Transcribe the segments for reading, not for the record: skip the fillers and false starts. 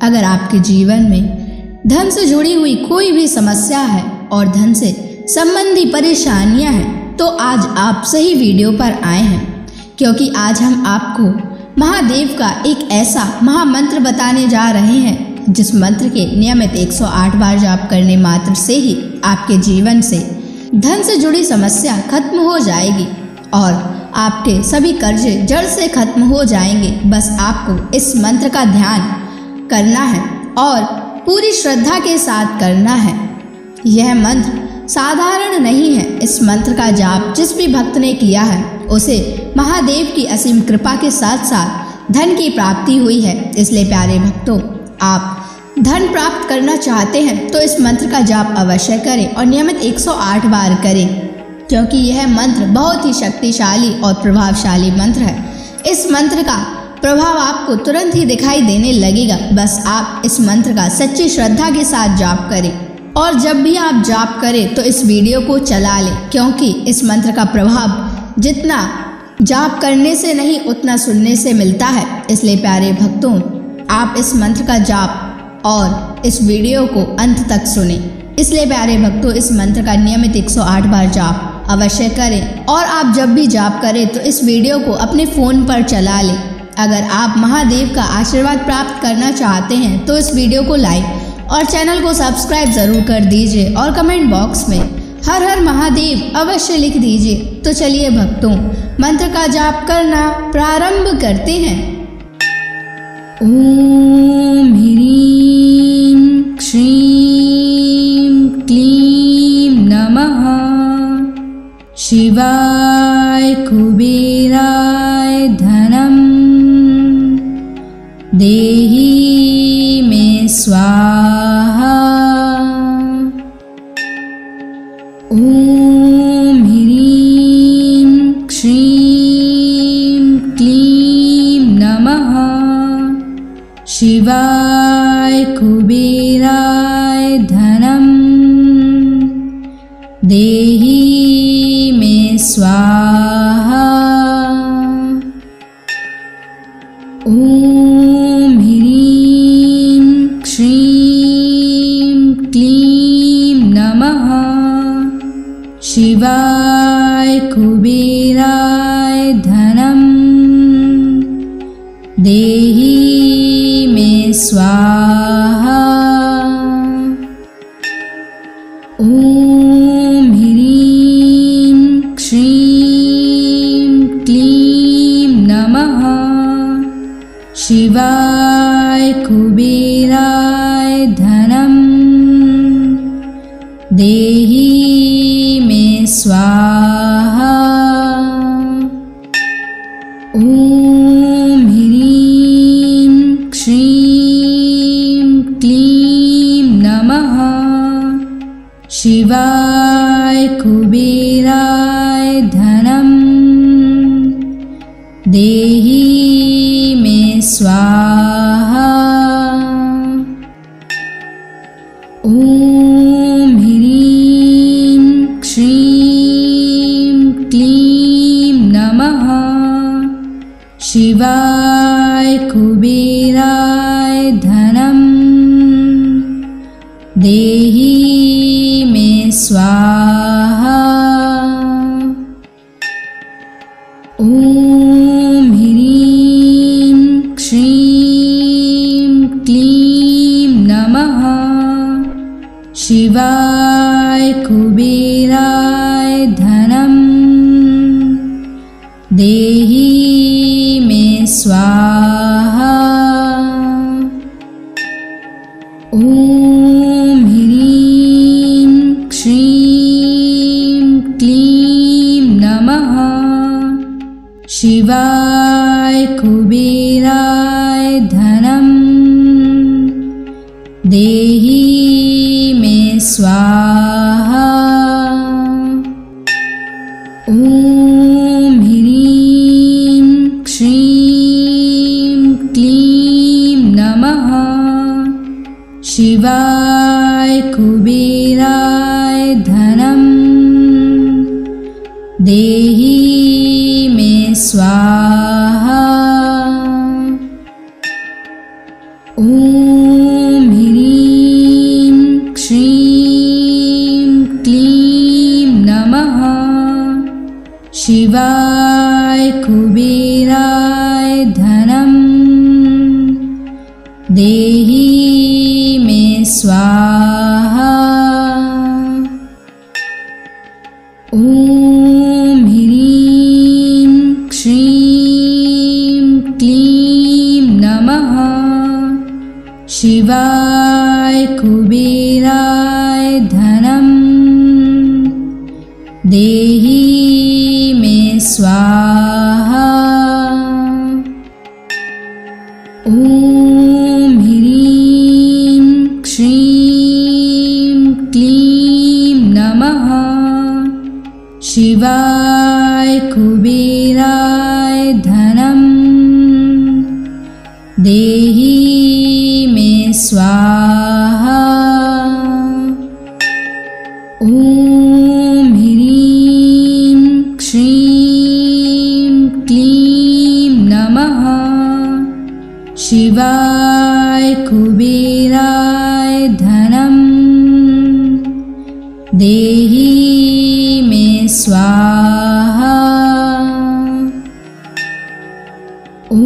अगर आपके जीवन में धन से जुड़ी हुई कोई भी समस्या है और धन से संबंधी परेशानियां हैं तो आज आप सही वीडियो पर आए हैं, क्योंकि आज हम आपको महादेव का एक ऐसा महामंत्र बताने जा रहे हैं जिस मंत्र के नियमित 108 बार जाप करने मात्र से ही आपके जीवन से धन से जुड़ी समस्या खत्म हो जाएगी और आपके सभी कर्जे जड़ से खत्म हो जाएंगे। बस आपको इस मंत्र का ध्यान करना है और पूरी श्रद्धा के साथ करना है। यह मंत्र साधारण नहीं है। इस मंत्र का जाप जिस भी भक्त ने किया है उसे महादेव की असीम कृपा के साथ साथ धन की प्राप्ति हुई है। इसलिए प्यारे भक्तों, आप धन प्राप्त करना चाहते हैं तो इस मंत्र का जाप अवश्य करें और नियमित 108 बार करें, क्योंकि यह मंत्र बहुत ही शक्तिशाली और प्रभावशाली मंत्र है। इस मंत्र का प्रभाव आपको तुरंत ही दिखाई देने लगेगा। बस आप इस मंत्र का सच्ची श्रद्धा के साथ जाप करें और जब भी आप जाप करें तो इस वीडियो को चला लें, क्योंकि इस मंत्र का प्रभाव जितना जाप करने से नहीं उतना सुनने से मिलता है। इसलिए प्यारे भक्तों, आप इस मंत्र का जाप और इस वीडियो को अंत तक सुने। इसलिए प्यारे भक्तों, इस मंत्र का नियमित 108 बार जाप अवश्य करें और आप जब भी जाप करें तो इस वीडियो को अपने फोन पर चला लें। अगर आप महादेव का आशीर्वाद प्राप्त करना चाहते हैं तो इस वीडियो को लाइक और चैनल को सब्सक्राइब जरूर कर दीजिए और कमेंट बॉक्स में हर हर महादेव अवश्य लिख दीजिए। तो चलिए भक्तों, मंत्र का जाप करना प्रारंभ करते हैं। ओम ह्रीं श्रीं क्लीं नमः शिवाय कुबेराय धनम देहि मे स्वाहा। ओम ह्रीं श्रीं क्लीं नमः शिवाय कुबेराय धनम देहि मे स्वाहा। ओम ह्रीं श्रीं क्लीं नमः शिवाय कुबेराय धनम देहि मे स्वाहा। ओम ह्रीं श्रीं क्लीं नमः शिवाय कुबेराय धनम देहि मे स्वाहा। ओम ह्रीं श्रीं क्लीं नमः शिवाय कुबेराय धनम देहि मे स्वाहा। ओम ह्रीं श्रीं क्लीं नमः शिवाय कुबेराय धनम देहि मे स्वाहा। ओम ह्रीं श्रीं क्लीं नमः शिवाय कुबेराय धनम देहि मे स्वाहा। ओम ह्रीं श्रीं क्लीं नमः शिवाय कुबेराय धनम देहि मे स्वाहा। ओम ह्रीं श्रीं क्लीं नमः शिवाय कुबेराय धनम देहि मे स्वाहा। ओम शिवाय कुबेराय धनम देहि मे स्वाहा। ॐ ह्रीं श्रीं क्लीं नमः। शिवाय कुबेराय धनम देहि मे स्वाहा। ॐ ह्रीं श्रीं क्लीं नमः। शिवाय कुबेराय धनम देहि मे स्वाहा। ॐ ह्रीं श्रीं क्लीं नमः। शिवाय कुबेराय धनम देहि मे स्वाहा। ॐ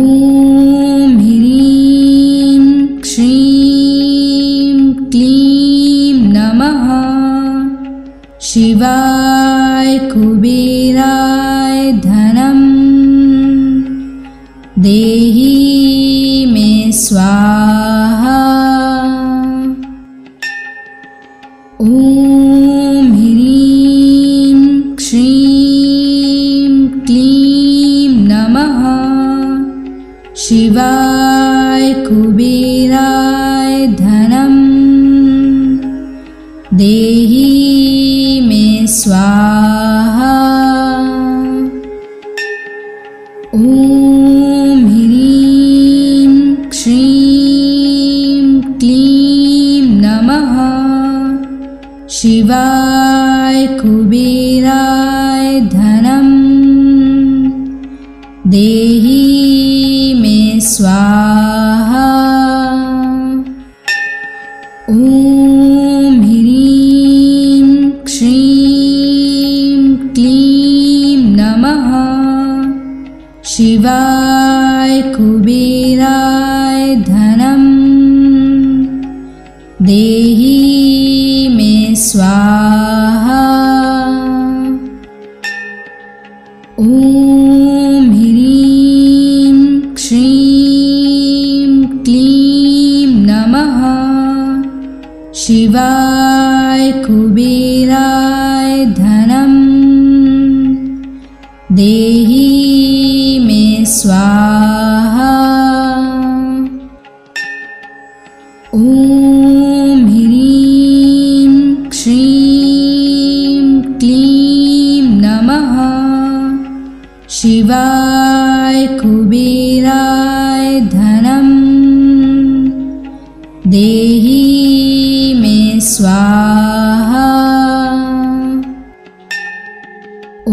ह्रीं श्रीं क्लीं नमः। शिवाय कुबेराय धनम देहि मे स्वाहा। ॐ ह्रीं श्रीं क्लीं नमः। शिवाय कुबेराय धनम देहि मे स्वाहा। ॐ ह्रीं श्रीं क्लीं नमः। शिवाय कुबेराय धनम देहि मे स्वाहा। ॐ ह्रीं श्रीं क्लीं नमः। शिवाय कुबेराय धनम देहि मे स्वाहा। ॐ ह्रीं श्रीं क्लीं नमः। शिवाय कुबेराय धनम देहि मे स्वाहा। ॐ ह्रीं श्रीं क्लीं नमः। शिवाय कुबेराय धनम देहि मे स्वाहा। ॐ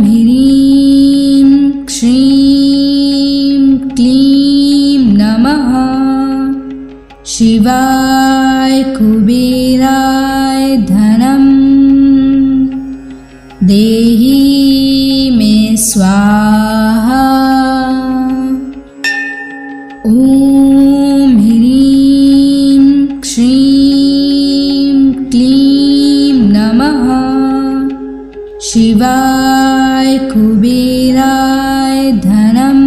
ह्रीं श्रीं क्लीं नमः। शिवाय कुबेराय धनम देहि मे स्वाहा। ॐ ह्रीं श्रीं क्लीं नमः। शिवाय कुबेराय धनम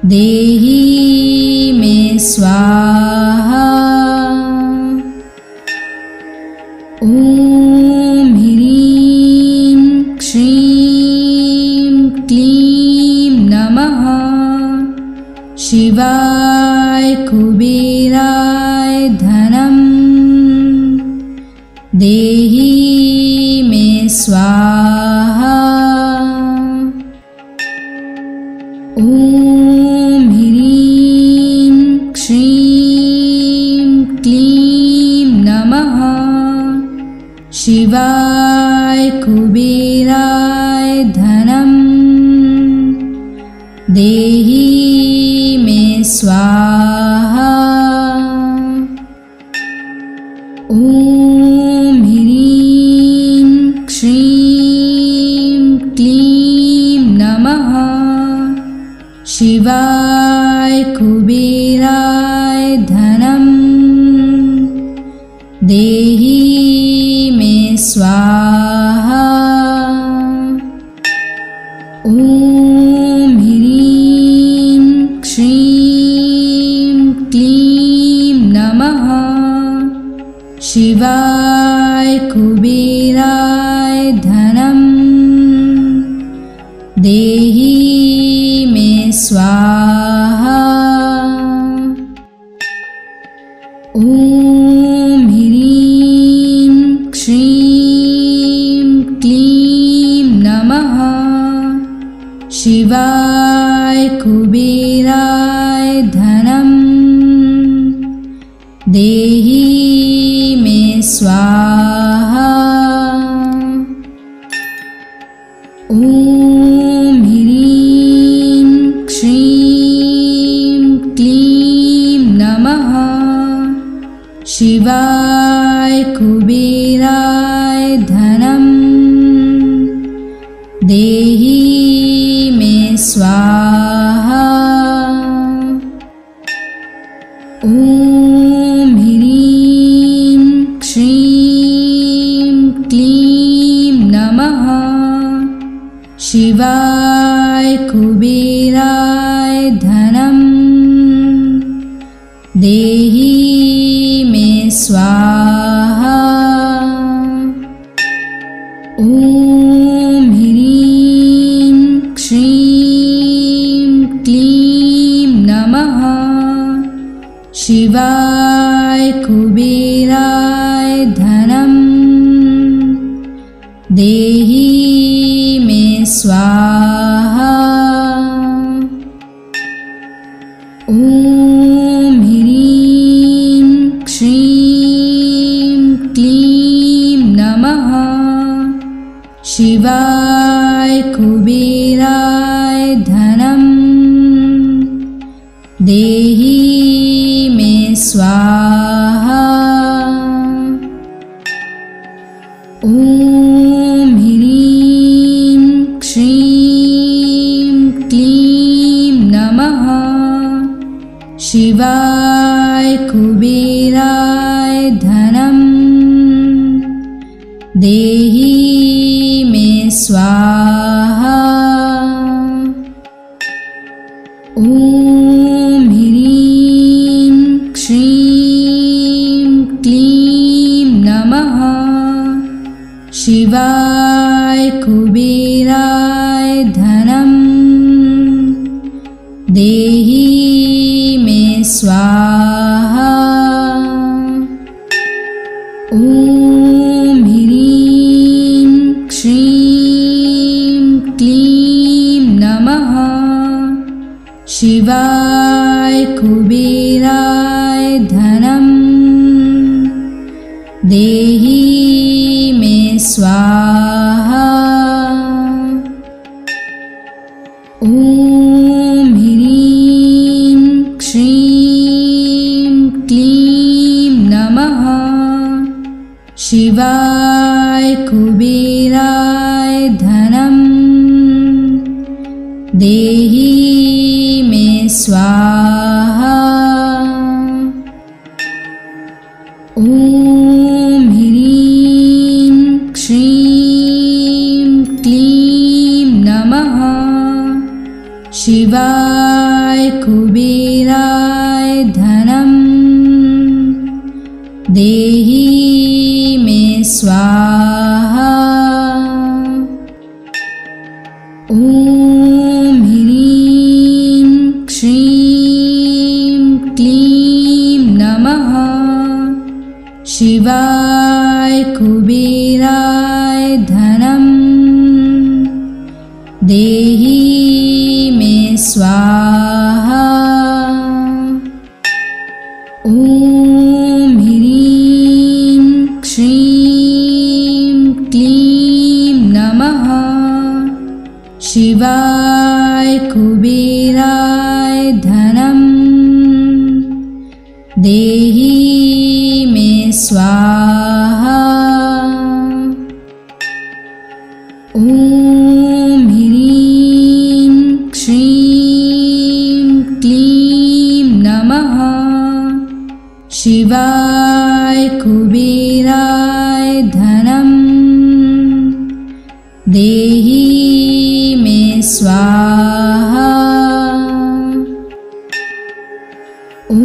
देहि मे स्वाहा। ॐ ह्रीं श्रीं क्लीं नमः। शिवाय कुबेराय धनम देहि मे स्वाहा। ॐ ह्रीं श्रीं क्लीं नमः। शिवाय कुबेराय धनम देहि मे स्वाहा। ॐ ह्रीं श्रीं स्वाहा। ॐ ह्रीं श्रीं क्लीं नमः शिवाय कुबेराय धनं देहि मे स्वाहा। ॐ ह्रीं श्रीं क्लीं नमः शिवाय कुबेराय धनं देहि मे स्वाहा। ॐ ह्रीं श्रीं क्लीं नमः शिवाय कुबेराय धनं देहि मे स्वाहा। ॐ ह्रीं श्रीं क्लीं नमः शिवाय कुबेराय धनं देहि मे स्वाहा। ॐ ह्रीं श्रीं क्लीं नमः शिवाय कुबेराय धनं देहि मे स्वाहा। ॐ ह्रीं श्रीं क्लीं नमः शिवाय कुबेराय धनं देहि मे स्वाहा। ॐ ह्रीं श्रीं क्लीं नमः शिवाय कुबेराय धनं देहि मे स्वाहा। ॐ ह्रीं श्रीं क्लीं नमः शिवाय कुबेराय धनं देहि मे स्वाहा। ॐ ह्रीं श्रीं क्लीं नमः शिवाय कुबेराय धनं देहि मे स्वाहा। ॐ ह्रीं श्रीं क्लीं नमः शिवाय कुबेराय धनं देहि मे स्वाहा। ॐ ह्रीं श्रीं क्लीं नमः शिवाय कुबेराय धनं देहि मे स्वाहा। ॐ ह्रीं श्रीं क्लीं नमः शिवाय कुबेराय धनं देहि मे स्वाहा। ॐ ह्रीं श्रीं क्लीं नमः शिवाय कुबेराय धनं देहि मे स्वाहा। ॐ ह्रीं श्रीं क्लीं नमः शिवाय कुबेराय धनं देहि मे स्वाहा। ॐ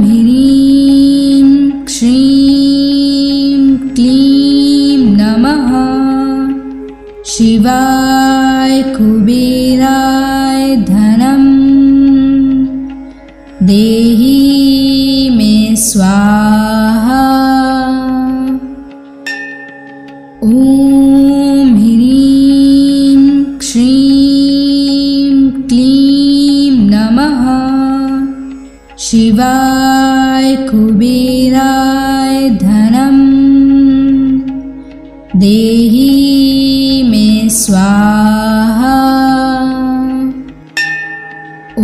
ह्रीं श्रीं क्लीं नमः शिवाय कुबेराय धनं देहि मे स्वाहा। ॐ ह्रीं श्रीं क्लीं नमः शिवाय कुबेराय धनं देहि मे स्वाहा। ॐ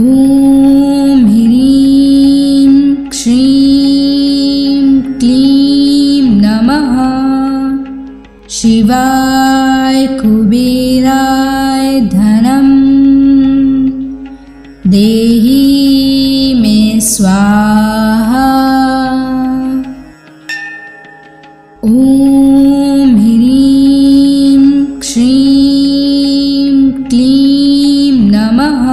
ह्रीं श्रीं क्लीं नमः शिवाय कुबेराय धनं देहि मे स्वाहा। ॐ ह्रीं श्रीं क्लीं नमः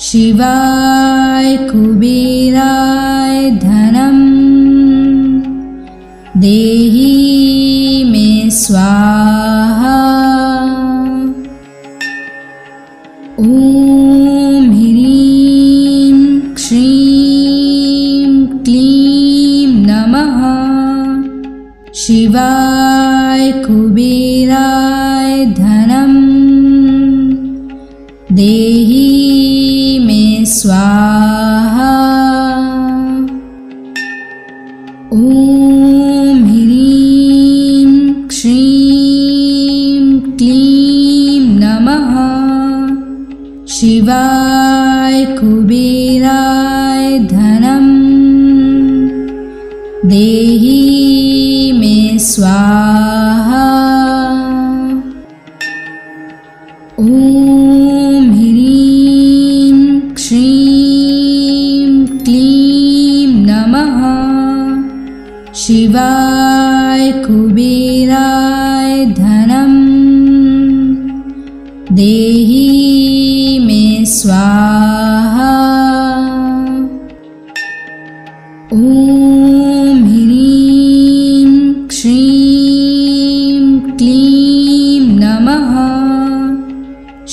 शिवाय कुबेराय धनं देहि मे स्वाहा। ॐ ह्रीं श्रीं क्लीं नमः शिवाय कुबेराय धनं देहि मे स्वाहा। ॐ ह्रीं श्रीं क्लीं नमः शिवाय कुबेराय धनं देहि मे स्वाहा। ॐ ह्रीं श्रीं क्लीं नमः शिवाय कुबेराय धनं देहि मे स्वाहा। ॐ ह्रीं श्रीं क्लीं नमः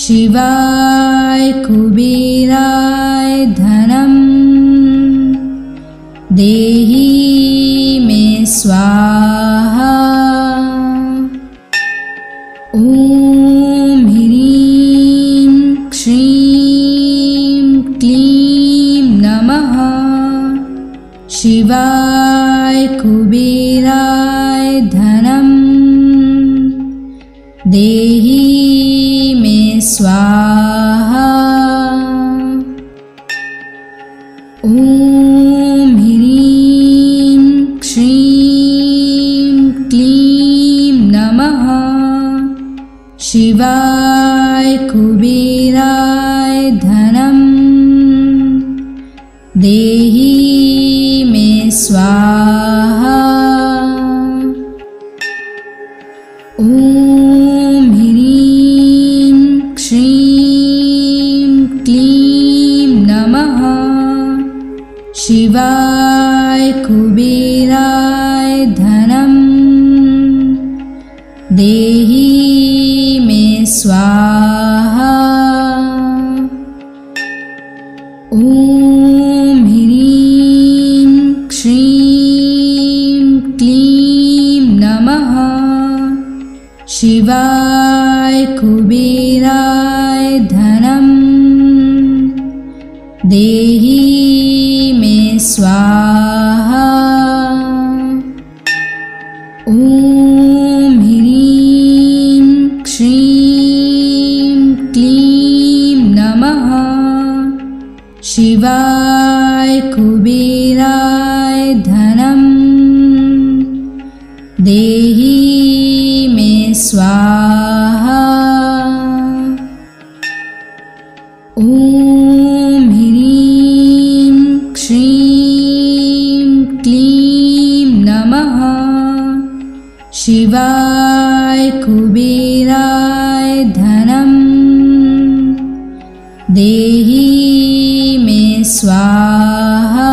शिवाय कुबेराय धनं देहि मे स्वाहा। ॐ ह्रीं श्रीं क्लीं नमः शिवाय कुबेराय धनं देहि मे स्वाहा। ॐ ह्रीं श्रीं क्लीं नमः शिवाय कुबेराय धनं देहि मे स्वाहा। ॐ ह्रीं श्रीं क्लीं नमः शिवाय कुबेराय धनं देहि मे स्वाहा। ॐ ह्रीं श्रीं क्लीं नमः शिवाय कुबेराय धनं देहि मे स्वाहा। ॐ ह्रीं श्रीं क्लीं नमः शिवाय कुबेराय धनं देहि मे स्वाहा। ॐ ह्रीं श्रीं क्लीं नमः शिवाय कुबेराय धनं देहि मे स्वाहा।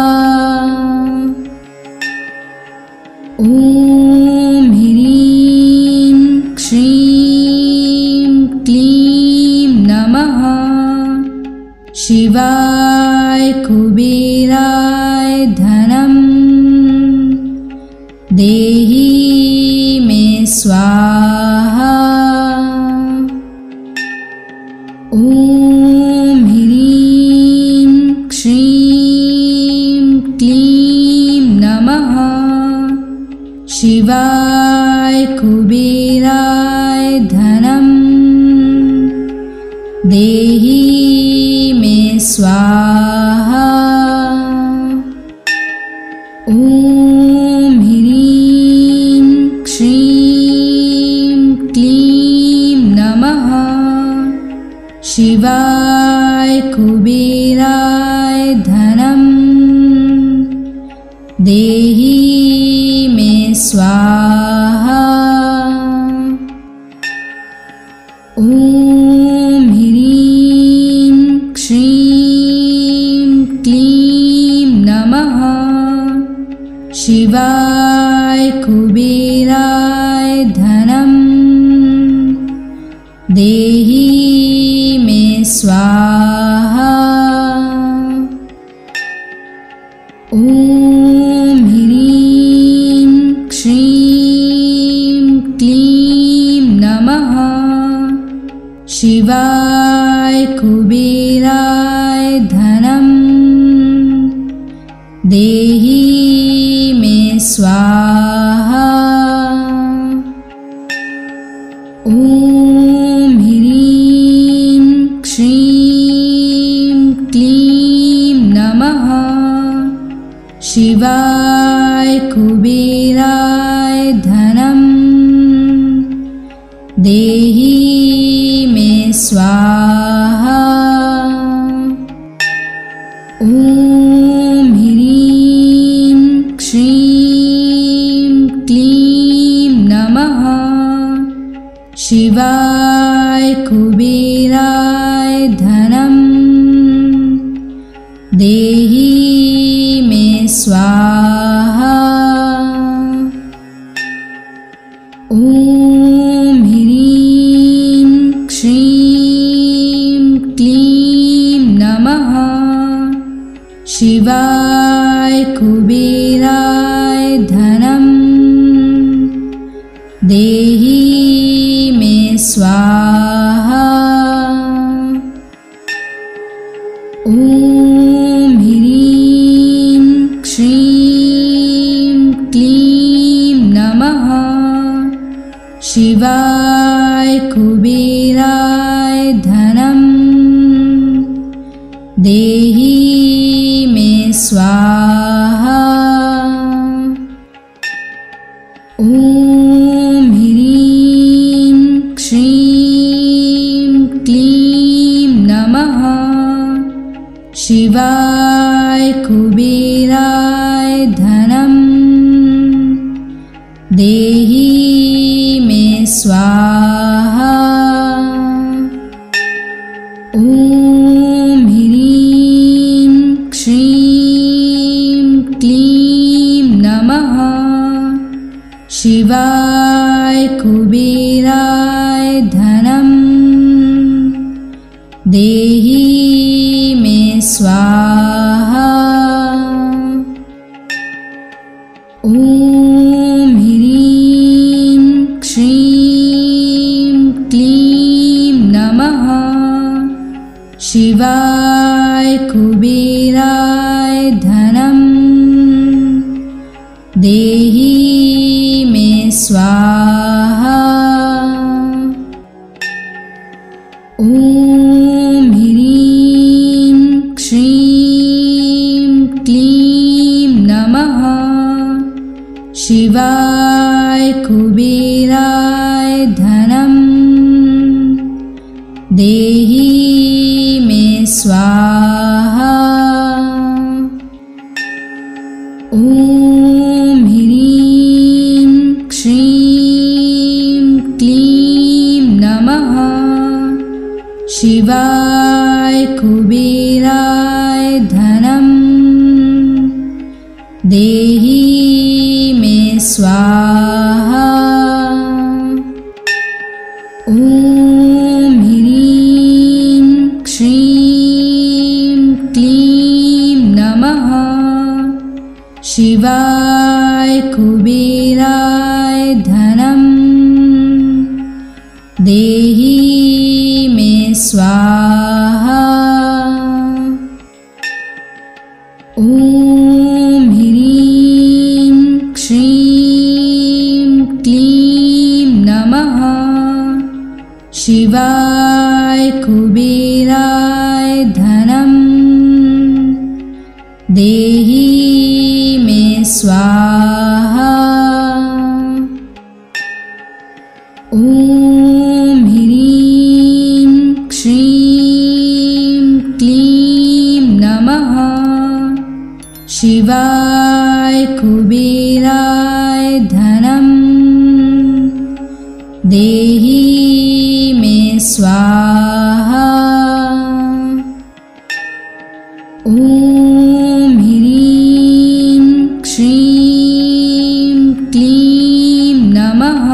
ॐ ह्रीं श्रीं क्लीं नमः। शिवाय कुबेराय धनं देहि मे स्वाहा। ॐ ह्रीं श्रीं क्लीं नमः। शिवाय कुबेराय धनं देहि मे स्वाहा। ॐ ह्रीं श्रीं क्लीं नमः। शिवाय कुबेराय धनं देहि मे स्वाहा। ॐ ह्रीं श्रीं क्लीं नमः। शिवाय कुबेराय धनं देहि मे स्वाहा। ॐ ह्रीं श्रीं क्लीं नमः। शिवाय कुबेराय धनं देहि मे स्वाहा। ॐ ह्रीं श्रीं क्लीं नमः। शिवाय कुबेराय धनं देहि मे स्वाहा। ॐ ह्रीं श्रीं क्लीं नमः। शिवाय कुबेराय धनं देहि मे स्वाहा। ॐ ह्रीं श्रीं क्लीं नमः। शिवाय कुबेराय धनं देहि मे स्वाहा। ॐ ह्रीं श्रीं क्लीं नमः। शिवाय कुबेराय धनं देहि मे स्वाहा। ॐ ह्रीं श्रीं क्लीं नमः। शिवाय कुबेराय धनं देहि मे स्वाहा। ॐ ह्रीं श्रीं क्लीं नमः। शिवाय कुबेराय धनं देहि मे स्वाहा। ॐ ह्रीं श्रीं क्लीं नमः। शिवाय कुबेराय धनं देहि मे स्वाहा। ॐ ह्रीं श्रीं क्लीं नमः। शिवाय कुबेराय धनं देहि मे स्वाहा। ॐ ह्रीं श्रीं शिवाय कुबेराय धनम देहि मे स्वाहा। ॐ ह्रीं श्रीं क्लीं नमः। शिवाय कुबेराय धनम देहि मे स्वाहा। ॐ ह्रीं श्रीं क्लीं नमः। शिवाय कुबेराय धनम देहि मे स्वाहा। ॐ ह्रीं श्रीं क्लीं नमः। शिवाय कुबेराय धनम देहि मे स्वाहा। ॐ ह्रीं श्रीं क्लीं नमः।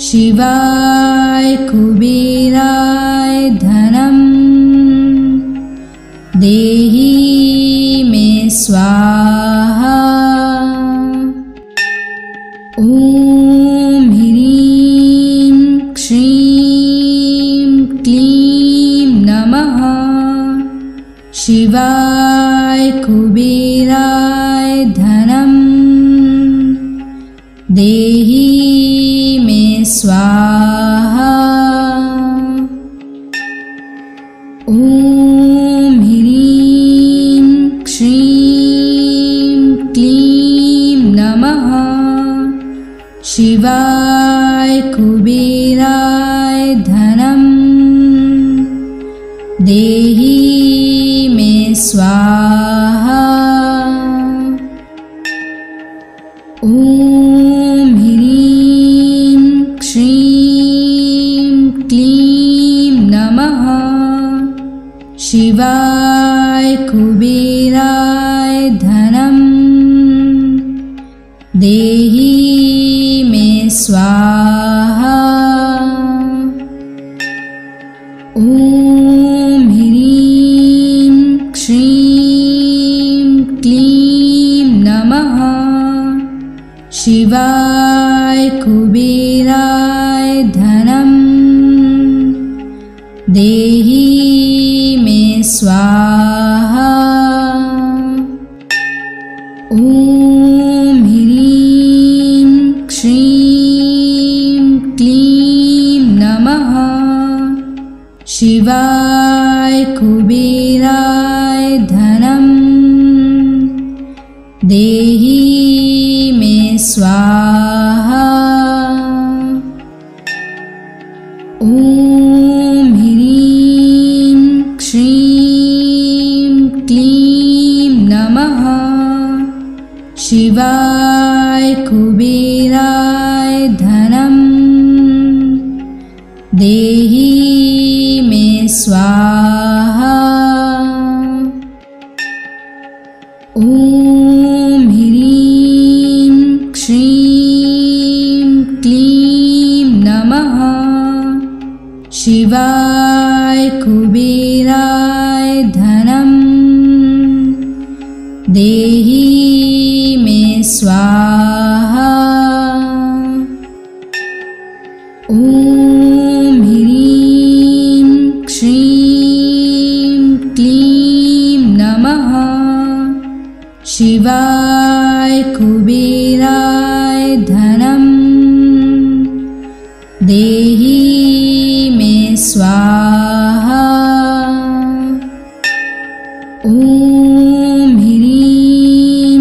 शिवाय कुबेराय धनम देहि मे स्वाहा। ॐ ह्रीं श्रीं क्लीं नमः। शिवाय कुबेराय धनम देहि मे स्वाहा। ॐ ह्रीं श्रीं क्लीं नमः। शिवाय कुबेराय धनम देहि मे स्वाहा। ॐ ह्रीं श्रीं क्लीं नमः। शिवाय कुबेराय धनम देहि मे स्वाहा। ॐ ह्रीं श्रीं क्लीं नमः। शिवाय कुबेराय धनम देहि मे स्वाहा। ॐ ह्रीं श्रीं क्लीं नमः। शिवाय कुबेराय धनम देहि मे स्वाहा। ॐ ह्रीं श्रीं क्लीं नमः। शिवाय कुबेराय धनम देहि मे स्वाहा। ॐ ह्रीं श्रीं क्लीं नमः। शिवाय कुबेराय धनम देहि मे स्वाहा। ॐ ह्रीं श्रीं क्लीं नमः। शिवाय कुबेराय धनम देहि मे स्वाहा। ॐ ह्रीं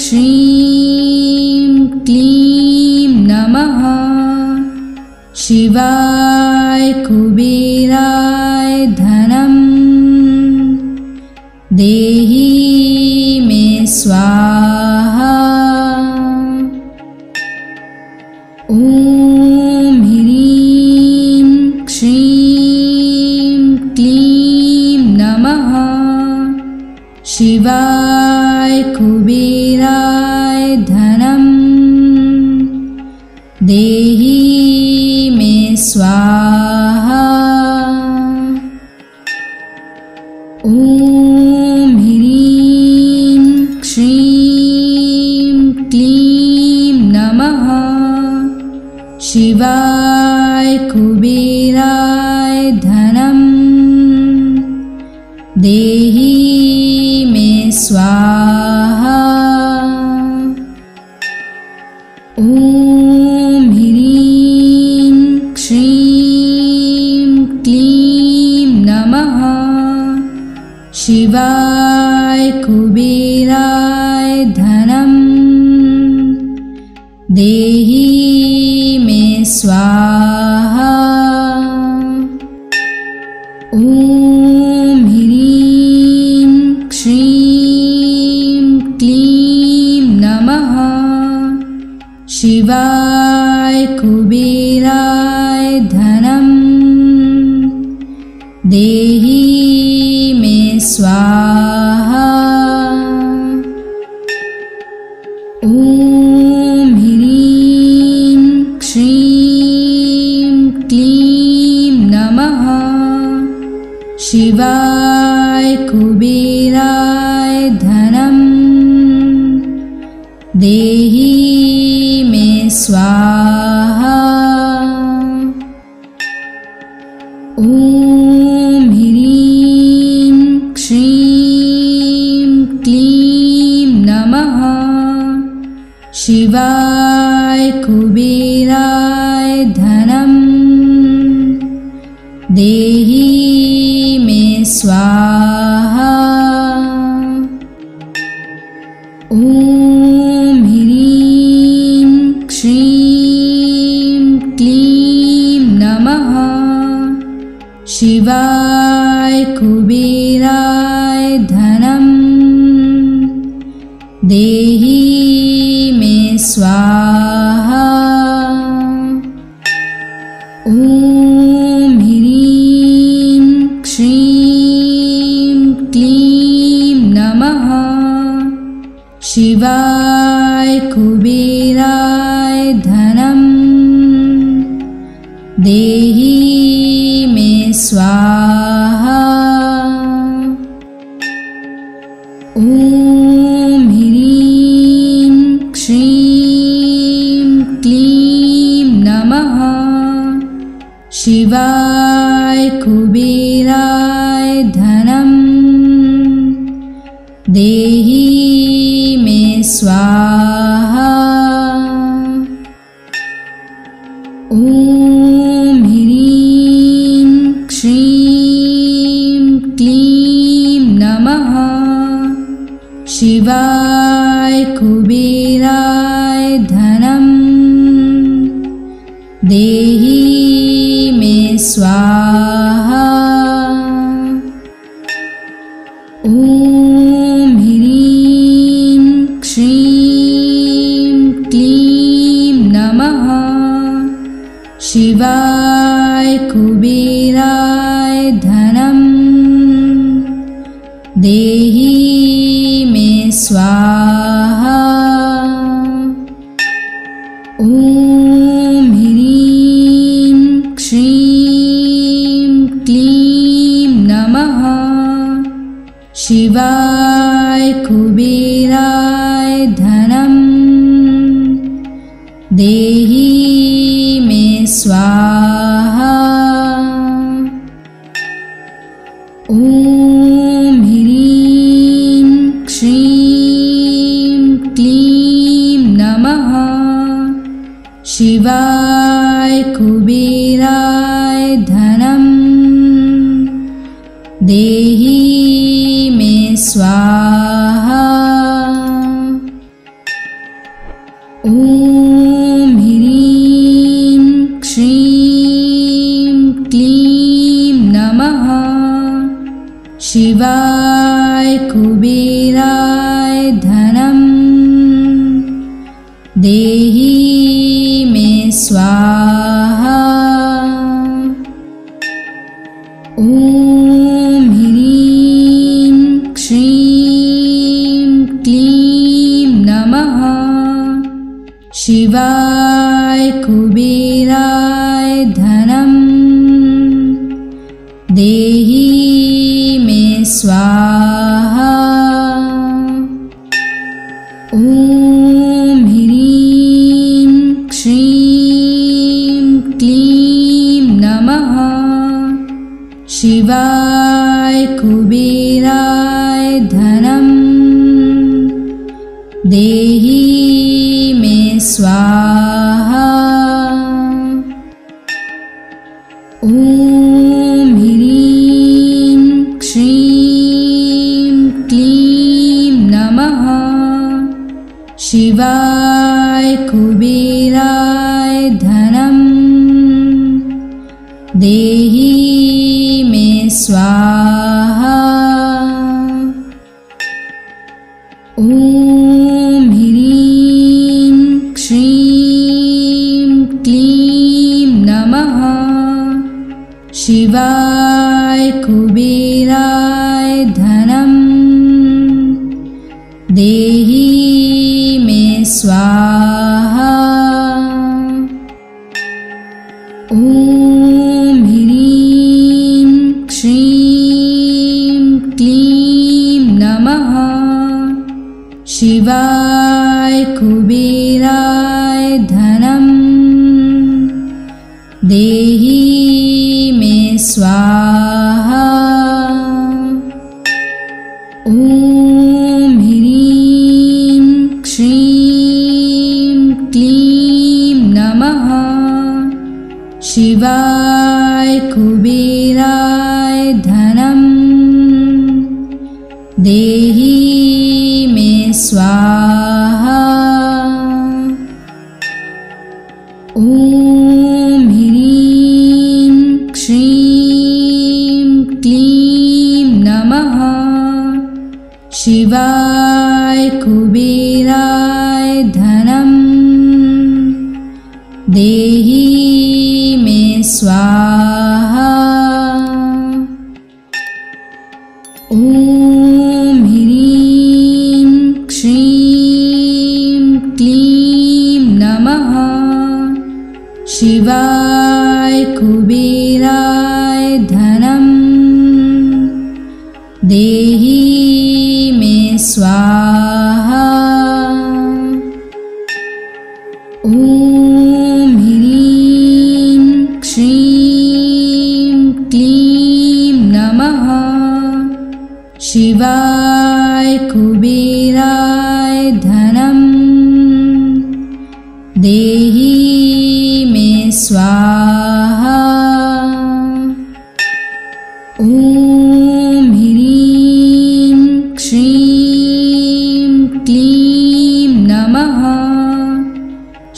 श्रीं क्लीं नमः। शिवाय कुबेराय धनम देहि मे स्वाहा। ॐ ह्रीं श्रीं देहि मे स्वाहा। ॐ ह्रीं श्रीं क्लीं नमः शिवाय कुबेराय धनं देहि मे स्वाहा। ॐ ह्रीं श्रीं क्लीं नमः शिवाय कुबेराय धनं देहि मे स्वाहा। ॐ ह्रीं श्रीं क्लीं नमः शिवाय कुबेराय धनं देहि मे स्वाहा। ॐ ह्रीं श्रीं क्लीं नमः शिवाय कुबेराय धनं देहि मे स्वाहा। ॐ ह्रीं श्रीं क्लीं नमः शिवाय कुबेराय धनं देहि मे स्वाहा। ॐ ह्रीं श्रीं क्लीं नमः शिवाय कुबेराय धनं देहि मे स्वाहा। ॐ ह्रीं श्रीं क्लीं नमः शिवाय कुबेराय धनं देहि मे स्वाहा। ॐ ह्रीं श्रीं क्लीं नमः शिवाय कुबेराय धनं देहि मे स्वाहा। ॐ ह्रीं श्रीं क्लीं नमः शिवाय कुबेराय धनं देहि मे स्वाहा। ॐ ह्रीं श्रीं क्लीं नमः शिवाय कुबेराय धनं देहि मे स्वाहा। ॐ ह्रीं श्रीं क्लीं नमः शिवाय कुबेराय धनं देहि मे स्वाहा। ॐ ह्रीं श्रीं क्लीं नमः शिवाय कुबेराय धनं देहि मे स्वाहा। ॐ ह्रीं श्रीं क्लीं नमः शिवाय कुबेराय धनं देहि मे स्वाहा। ॐ ह्रीं श्रीं क्लीं नमः शिवाय कुबेराय कुबेराय धनं देहि मे स्वाहा। ॐ ह्रीं श्रीं क्लीं नमः शिवाय कुबेराय धनं देहि मे स्वाहा। ॐ ह्रीं श्रीं क्लीं नमः शिवाय कुबेराय धनं देहि मे स्वाहा। ॐ ह्रीं श्रीं क्लीं नमः शिवाय कुबेराय धनं देहि मे स्वाहा। ॐ ह्रीं श्रीं क्लीं नमः शिवाय कुबेराय धनं देहि मे स्वाहा। ॐ ह्रीं श्रीं क्लीं नमः शिवाय कुबेराय धनं देहि मे स्वाहा। ॐ ह्रीं श्रीं क्लीं नमः शिवाय कुबेराय धनं देहि मे स्वाहा। ॐ ह्रीं श्रीं क्लीं नमः शिवाय कुबेराय धनं देहि मे स्वाहा। ॐ ह्रीं श्रीं क्लीं नमः शिवाय कुबेराय धनं देहि मे स्वाहा। ॐ ह्रीं श्रीं क्लीं नमः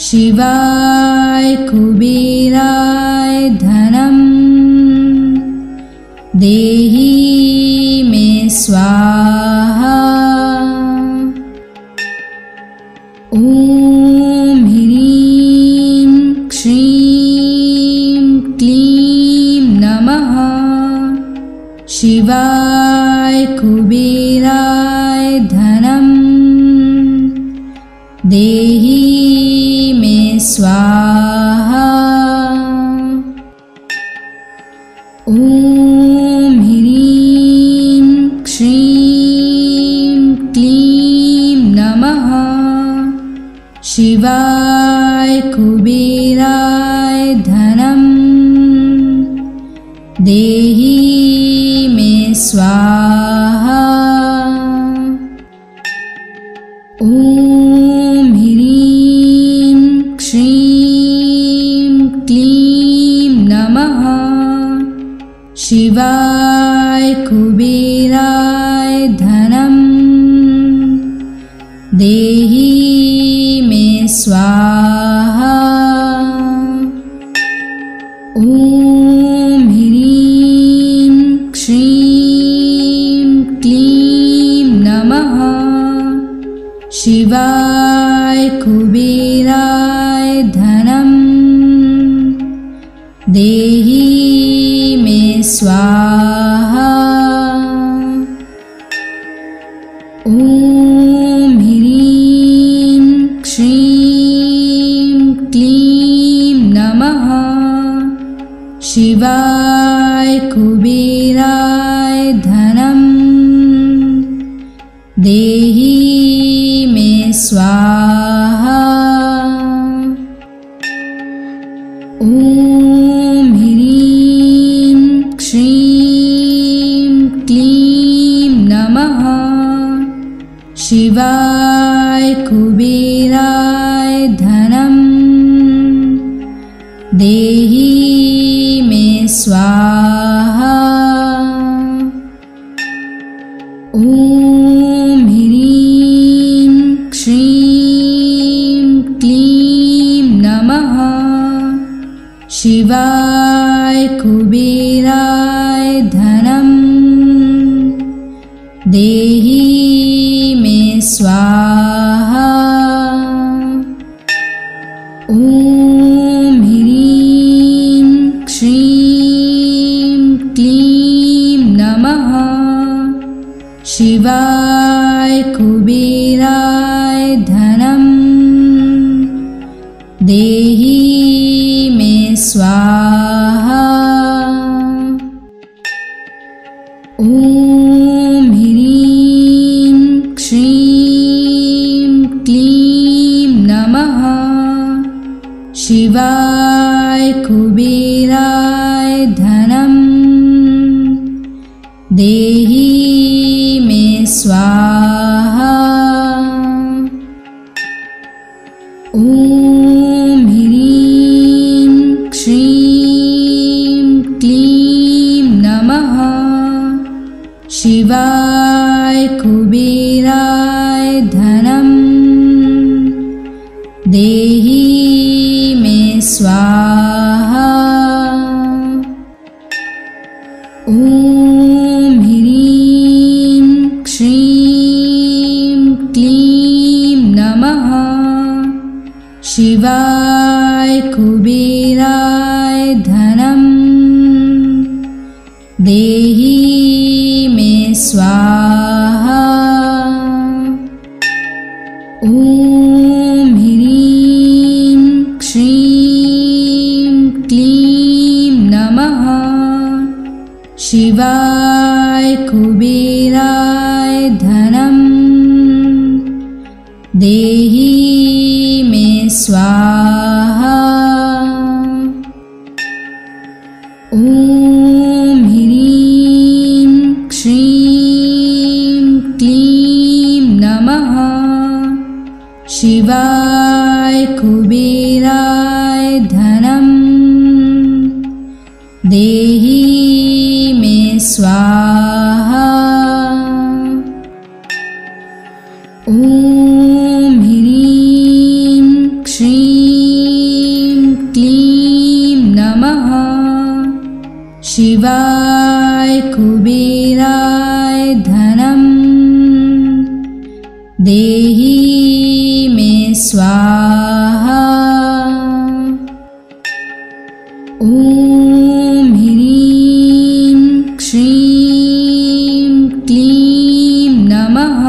शिवाय कुबेराय धनं देहि मे स्वाहा। ॐ ह्रीं श्रीं क्लीं नमः शिवाय कुबेराय धनं देहि मे स्वाहा। ॐ ह्रीं श्रीं क्लीं नमः शिवाय कुबेराय धनं देहि मे स्वाहा। ॐ ह्रीं श्रीं क्लीं नमः शिवाय कुबेराय धनं देहि मे स्वाहा। ॐ ह्रीं श्रीं क्लीं नमः शिवाय कुबेराय धनं देहि मे स्वाहा। ॐ ह्रीं श्रीं क्लीं नमः शिवाय कुबेराय धनम देहि मे स्वाहा। ॐ ह्रीं श्रीं क्लीं नमः। शिवाय कुबेराय धनम देहि मे स्वाहा। ॐ ह्रीं श्रीं क्लीं नमः। शिवाय कुबेराय धनम देहि मे स्वाहा। ॐ ह्रीं श्रीं क्लीं नमः। शिवाय कुबेराय धनम देहि मे स्वाहा। ॐ ह्रीं श्रीं क्लीं नमः। शिवाय कुबेराय धनम देहि मे स्वाहा। ॐ ह्रीं श्रीं क्लीं नमः। शिवाय कुबेराय धनम देहि मे स्वाहा। ॐ ह्रीं श्रीं क्लीं नमः। शिवाय कुबेराय धनम देहि मे स्वाहा। ॐ ह्रीं श्रीं क्लीं नमः। शिवाय कुबेराय धनम देहि मे स्वाहा। ॐ ह्रीं श्रीं क्लीं नमः। शिवाय कुबेराय धनम देहि मे स्वाहा। ॐ ह्रीं श्रीं क्लीं नमः। शिवाय कुबेराय धनम देहि मे स्वाहा। ॐ ह्रीं श्रीं क्लीं नमः।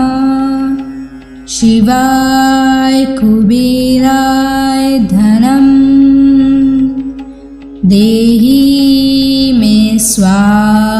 शिवाय कुबेराय धनम देहि मे स्वाहा।